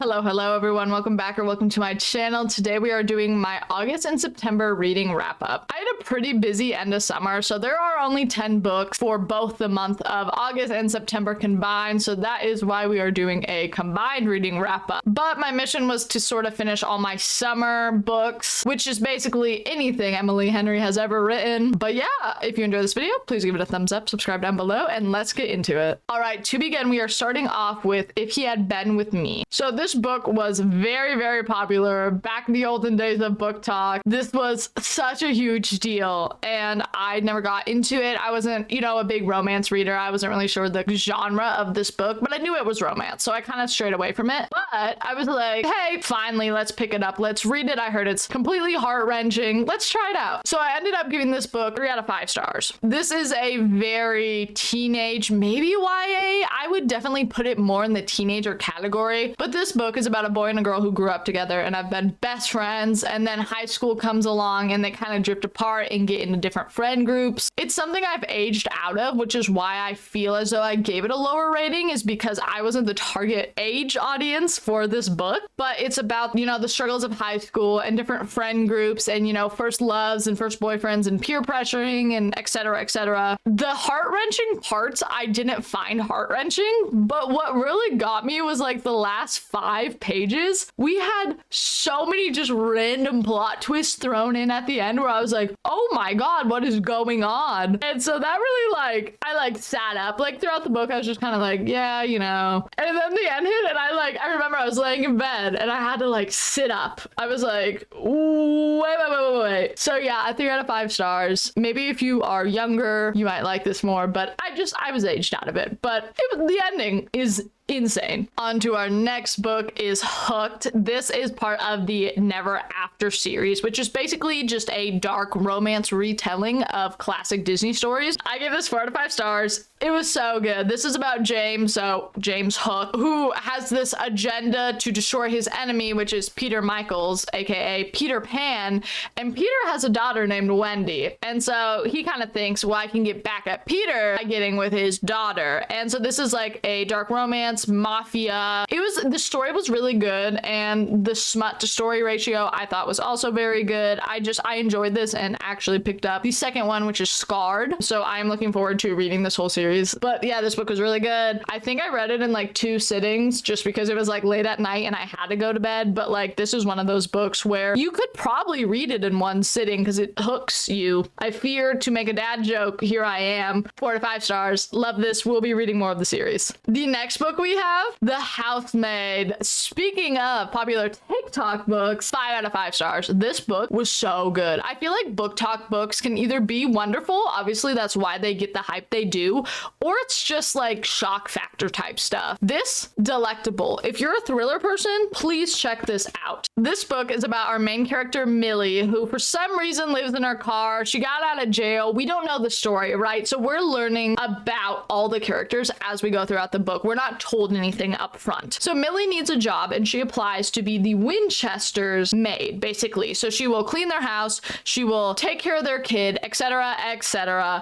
Hello everyone, welcome back or welcome to my channel. Today we are doing my August and September reading wrap up. I had a pretty busy end of summer, so there are only 10 books for both the month of August and September combined, so that is why we are doing a combined reading wrap up. But my mission was to sort of finish all my summer books, which is basically anything Emily Henry has ever written. But yeah, if you enjoyed this video, please give it a thumbs up, subscribe down below, and let's get into it. All right, to begin, we are starting off with If He Had Been With Me. So this book was very popular back in the olden days of book talk. This was such a huge deal and I never got into it. I wasn't, a big romance reader. I wasn't really sure the genre of this book, but I knew it was romance, so I kind of strayed away from it. But I was like, hey, finally, let's pick it up. Let's read it. I heard it's completely heart-wrenching. Let's try it out. So I ended up giving this book 3 out of 5 stars. This is a very teenage, maybe YA. I would definitely put it more in the teenager category, but this book is about a boy and a girl who grew up together and have been best friends, and then high school comes along and they kind of drift apart and get into different friend groups. It's something I've aged out of, which is why I feel as though I gave it a lower rating, is because I wasn't the target age audience for this book. But it's about, the struggles of high school and different friend groups and, first loves and first boyfriends and peer pressuring and etc. The heart-wrenching parts I didn't find heart-wrenching, but what really got me was like the last 5 pages. We had so many just random plot twists thrown in at the end where I was like, oh my god, what is going on? And so that really I sat up throughout the book. I was just kind of like, yeah, and then the end hit and I remember I was laying in bed and I had to sit up. I was like, wait. So yeah, 3 out of 5 stars. Maybe if you are younger you might like this more, but I was aged out of it. But the ending is insane. On to our next book is Hooked. This is part of the Never After series, which is basically just a dark romance retelling of classic Disney stories. I give this 4 out of 5 stars. It was so good. This is about James, so James Hook, who has this agenda to destroy his enemy, which is Peter Michaels, aka Peter Pan, and Peter has a daughter named Wendy, and so he kind of thinks, well, I can get back at Peter by getting with his daughter. And so this is like a dark romance mafia. The story was really good, and the smut to story ratio I thought was also very good. I enjoyed this and actually picked up the second one, which is Scarred, so I'm looking forward to reading this whole series. But yeah, this book was really good. I think I read it in 2 sittings just because it was late at night and I had to go to bed, but this is one of those books where you could probably read it in 1 sitting because it hooks you. I fear to make a dad joke. Here I am. 4 to 5 stars. Love this. We'll be reading more of the series. The next book we have, The Housemaid. Speaking of popular TikTok books, 5 out of 5 stars. This book was so good. I feel like book talk books can either be wonderful, obviously that's why they get the hype they do, or it's just shock factor type stuff. This, delectable. If you're a thriller person, please check this out. This book is about our main character Millie, who for some reason lives in her car. She got out of jail. We don't know the story, right? So we're learning about all the characters as we go throughout the book. We're not told anything up front. So Millie needs a job and she applies to be the Winchester's maid, basically. So she will clean their house, she will take care of their kid, etc.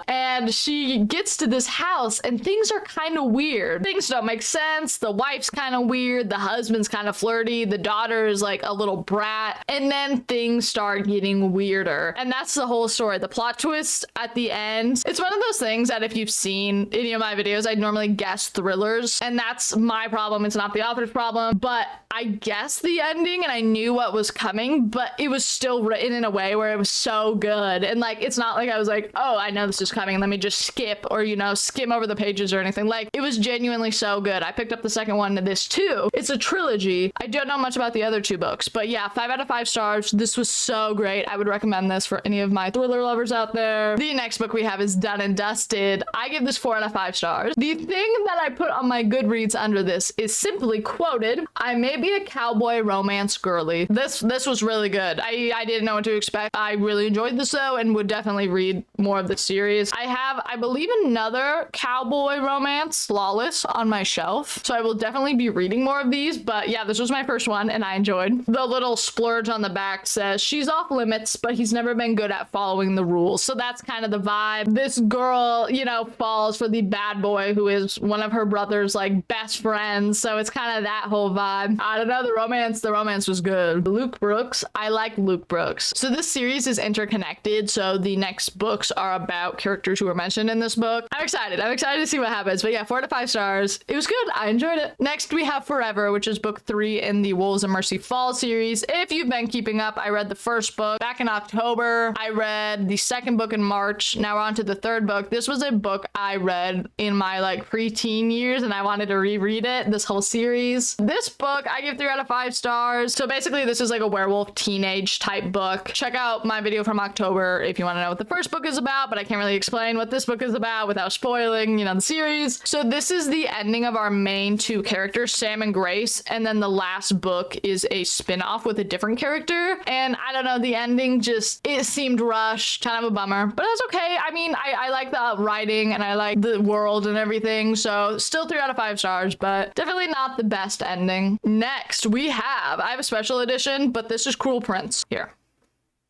And she gets to this house and things are kind of weird. Things don't make sense. The wife's kind of weird. The husband's kind of flirty. The daughter is a little brat. And then things start getting weirder. And that's the whole story. The plot twist at the end. It's one of those things that if you've seen any of my videos, I'd normally guess thrillers. And that's my problem. It's not the author's problem. But I guessed the ending and I knew what was coming, but it was still written in a way where it was so good. And it's not like I was like, oh, I know this is coming, let me just skip or, skim over the pages or anything. It was genuinely so good. I picked up the second one to this too. It's a trilogy. I don't know much about the other 2 books, but yeah, 5 out of 5 stars. This was so great. I would recommend this for any of my thriller lovers out there. The next book we have is Done and Dusted. I give this 4 out of 5 stars. The thing that I put on my Goodreads under this is simply quoted, I may be a cowboy romance girly. This was really good. I didn't know what to expect. I really enjoyed this though and would definitely read more of the series. I have, I believe, another cowboy romance, Flawless, on my shelf, so I will definitely be reading more of these. But yeah, this was my first one and I enjoyed. The little splurge on the back says she's off limits, but he's never been good at following the rules. So that's kind of the vibe. This girl, falls for the bad boy who is one of her brother's best friends, so it's kind of that whole vibe. I don't know, the romance was good. Luke Brooks, I like Luke Brooks. So this series is interconnected, so the next books are about characters who were mentioned in this book. I'm excited to see what happens, but yeah, 4 to 5 stars. It was good, I enjoyed it. Next we have Forever, which is book 3 in the Wolves of Mercy Fall series. If you've been keeping up, I read the first book back in October. I read the second book in March. Now we're on to the third book. This was a book I read in my like preteen years and I wanted to reread it, this whole series. This book I give 3 out of 5 stars. So basically this is like a werewolf teenage type book. Check out my video from October if you want to know what the first book is about, but I can't really explain what this book is about without spoiling, you know, the series. So this is the ending of our main 2 characters, Sam and Grace, and then the last book is a spin-off with a different character. And I don't know, the ending just, it seemed rushed, kind of a bummer, but that's okay. I mean, I like the writing and I like the world and everything, so still 3 out of 5 stars, but definitely not the best ending. Next I have a special edition, but this is Cruel Prince. Here.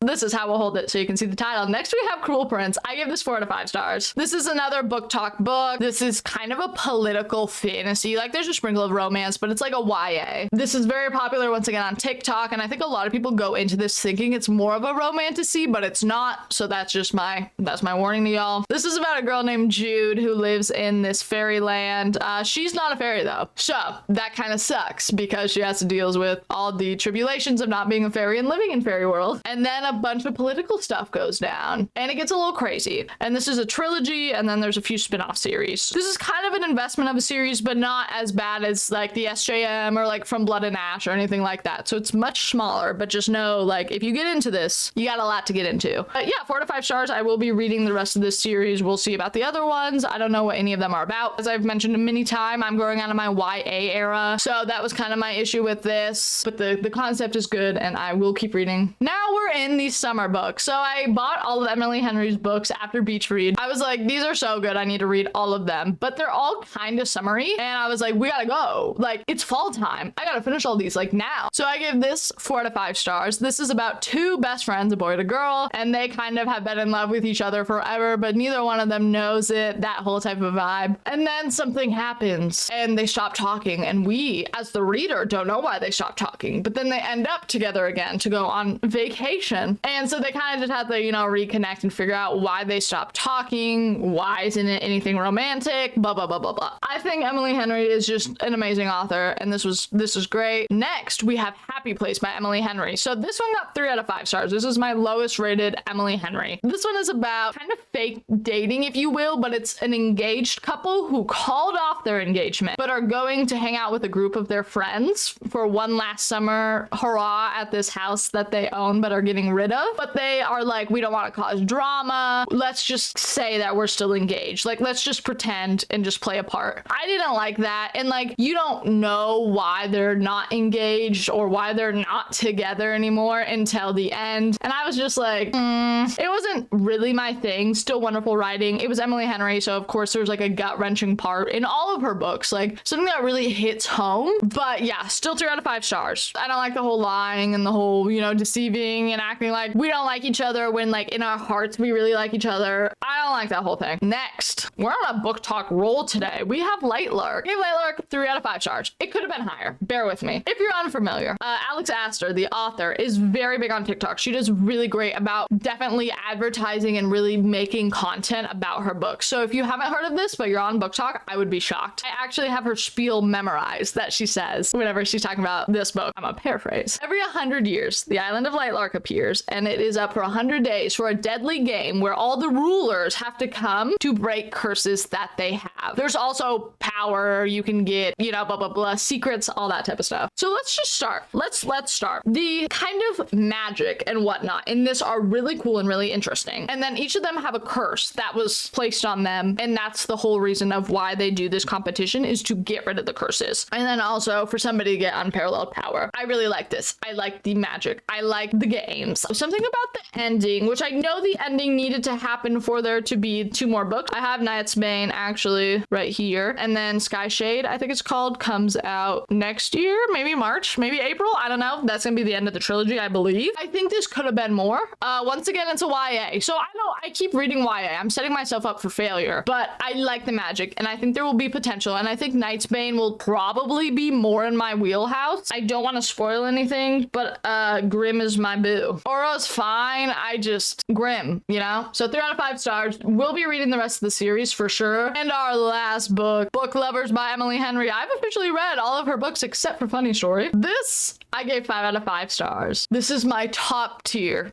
This is how we'll hold it so you can see the title. Next we have Cruel Prince. I give this 4 out of 5 stars. This is another book talk book. This is kind of a political fantasy. Like there's a sprinkle of romance, but it's like a YA. This is very popular once again on TikTok, and I think a lot of people go into this thinking it's more of a romantasy, but it's not. So that's my warning to y'all. This is about a girl named Jude who lives in this fairyland. She's not a fairy though. So that kind of sucks because she has to deal with all the tribulations of not being a fairy and living in fairy world. And then a bunch of political stuff goes down and it gets a little crazy. And this is a trilogy, and then there's a few spin-off series. This is kind of an investment of a series, but not as bad as like the SJM or like From Blood and Ash or anything like that. So it's much smaller, but just know like if you get into this, you got a lot to get into. But yeah, 4 to 5 stars. I will be reading the rest of this series. We'll see about the other ones. I don't know what any of them are about. As I've mentioned many times, I'm growing out of my YA era, so that was kind of my issue with this, but the concept is good and I will keep reading. Now we're in these summer books. So I bought all of Emily Henry's books after beach read. I was like, these are so good, I need to read all of them, but they're all kind of summery, and I was like, we gotta go, like it's fall time, I gotta finish all these like now. So I give this 4 out of 5 stars. This is about 2 best friends, a boy and a girl, and they kind of have been in love with each other forever, but neither one of them knows it, that whole type of vibe. And then something happens and they stop talking, and we as the reader don't know why they stop talking, but then they end up together again to go on vacation. And so they kind of just have to, you know, reconnect and figure out why they stopped talking, why isn't it anything romantic, blah, blah, blah, blah, blah. I think Emily Henry is just an amazing author, and this is great. Next, we have Happy Place by Emily Henry. So this one got 3 out of 5 stars. This is my lowest rated Emily Henry. This one is about kind of fake dating, if you will, but it's an engaged couple who called off their engagement, but are going to hang out with a group of their friends for one last summer hurrah at this house that they own but are getting rid of. But they are like, we don't want to cause drama. Let's just say that we're still engaged. Like, let's just pretend and just play a part. I didn't like that. And like, you don't know why they're not engaged or why they're not together anymore until the end. And I was just like, it wasn't really my thing. Still wonderful writing. It was Emily Henry, so of course there's like a gut-wrenching part in all of her books, like something that really hits home. But yeah, still 3 out of 5 stars. I don't like the whole lying and the whole, you know, deceiving and acting like we don't like each other when like in our hearts we really like each other. I don't like that whole thing. Next, we're on a book talk roll today. We have Lightlark. Give Lightlark 3 out of 5 stars. It could have been higher. Bear with me. If you're unfamiliar, Alex Aster, the author, is very big on TikTok. She does really great about definitely advertising and really making content about her books. So if you haven't heard of this, but you're on Book Talk, I would be shocked. I actually have her spiel memorized that she says whenever she's talking about this book. I'm gonna paraphrase. Every 100 years, the island of Lightlark appears, and it is up for 100 days for a deadly game where all the rulers have to come to break curses that they have. There's also power you can get, you know, blah, blah, blah, secrets, all that type of stuff. So let's just start. Let's start. The kind of magic and whatnot in this are really cool and really interesting. And then each of them have a curse that was placed on them. And that's the whole reason of why they do this competition, is to get rid of the curses. And then also for somebody to get unparalleled power. I really like this. I like the magic. I like the games. Something about the ending, which I know the ending needed to happen for there to be 2 more books. I have Nightsbane actually right here. And then Sky Shade, I think it's called, comes out next year, maybe March, maybe April. I don't know. That's gonna be the end of the trilogy, I believe. I think this could have been more. Once again, it's a YA. So I know I keep reading YA. I'm setting myself up for failure, but I like the magic and I think there will be potential. And I think Nightsbane will probably be more in my wheelhouse. I don't want to spoil anything, but Grimm is my boo. Aura's fine. I just Grimm, you know? So 3 out of 5 stars. We'll be reading the rest of the series for sure. And our last book, Book Lovers by Emily Henry. I've officially read all of her books except for Funny Story. This I gave 5 out of 5 stars. This is my top tier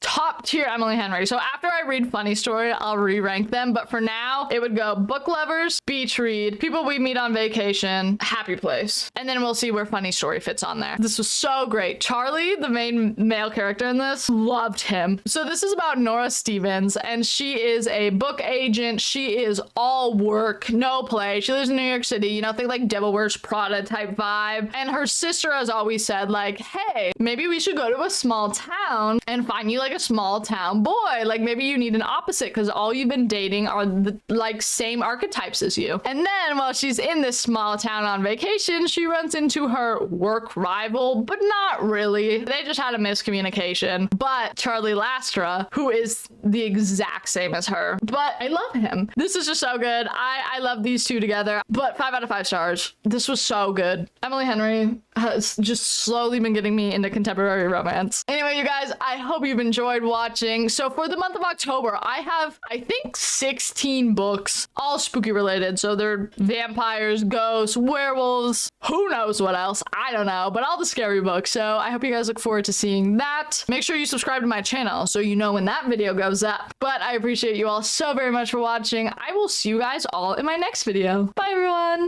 Emily Henry. So after I read Funny Story, I'll re-rank them. But for now, it would go Book Lovers, Beach Read, People We Meet on Vacation, Happy Place. And then we'll see where Funny Story fits on there. This was so great. Charlie, the main male character in this, loved him. So this is about Nora Stevens, and she is a book agent. She is all work, no play. She lives in New York City, you know, think like Devil Wears Prada type vibe. And her sister has always said like, hey, maybe we should go to a small town and find you like a small town boy. Like maybe you need an opposite because all you've been dating are the like same archetypes as you. And then while she's in this small town on vacation, she runs into her work rival, but not really. They just had a miscommunication. But Charlie Lastra, who is the exact same as her, but I love him. This is just so good. I love these two together, but 5 out of 5 stars. This was so good. Emily Henry has just slowly been getting me into contemporary romance. Anyway, you guys, I hope you've enjoyed watching. So for the month of October, I have, I think, 16 books, all spooky related. So they're vampires, ghosts, werewolves, who knows what else? I don't know, but all the scary books. So I hope you guys look forward to seeing that. Make sure you subscribe to my channel so you know when that video goes up. But I appreciate you all so very much for watching. I will see you guys all in my next video. Bye, everyone.